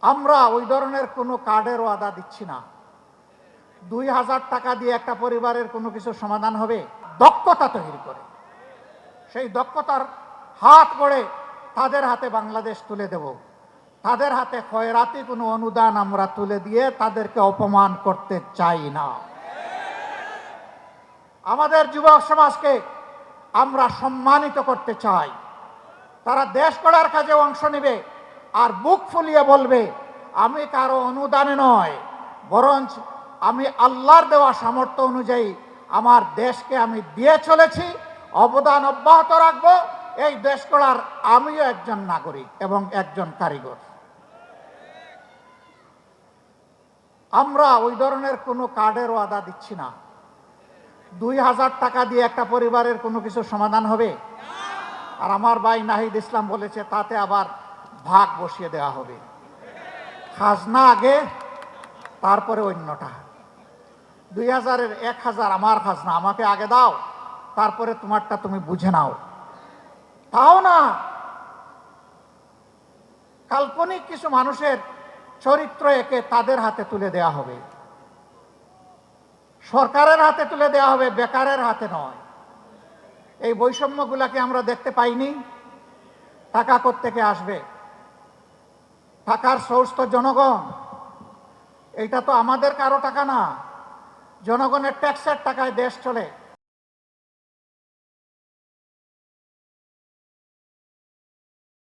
আমরা ওই ধরনের কোনো কার্ডের ওয়াদা দিচ্ছি না। 2000 টাকা দিয়ে একটা পরিবারের কোনো কিছু সমাধান হবে? দক্ষতা তৈরি করে সেই দক্ষতার হাত গড়ে তাদের হাতে বাংলাদেশ তুলে দেব। তাদের হাতে খয়রাতি কোনো অনুদান আমরা তুলে দিয়ে তাদেরকে অপমান করতে চাই না। আমাদের যুবক সমাজকে আমরা সম্মানিত করতে চাই। তারা দেশ গড়ার কাজে অংশ নেবে আর বুক ফুলিয়ে বলবে, আমি কারো অনুদানে নয়, বরঞ্চ আমি আল্লাহর দেওয়া সামর্থ্য অনুযায়ী আমার দেশকে আমি দিয়ে চলেছি, অবদান অব্যাহত রাখবো। এই দেশ গড়ার আমিও একজন নাগরিক এবং একজন কারিগর। আমরা ওই ধরনের কোনো কার্ডের ওয়াদা দিচ্ছি না। 2000 টাকা দিয়ে একটা পরিবারের কোনো কিছু সমাধান হবে? আর আমার ভাই নাহিদ ইসলাম বলেছে তাতে আবার ভাগ বসিয়ে দেওয়া হবে। খাজনা আগে, তারপরে অন্যটা। 2000-এর 1000 আমার খাজনা, আমাকে আগে দাও, তারপরে তোমারটা তুমি বুঝে নাও। তাও না, কাল্পনিক কিছু মানুষের চরিত্র একে তাদের হাতে তুলে দেওয়া হবে, সরকারের হাতে তুলে দেওয়া হবে, বেকারের হাতে নয়। এই বৈষম্যগুলাকে আমরা দেখতে পাইনি। টাকা কোত্থেকে আসবে? টাকার সোর্স তো জনগণ। এটা তো আমাদের কারো টাকা না, জনগণের ট্যাক্সের টাকায় দেশ চলে।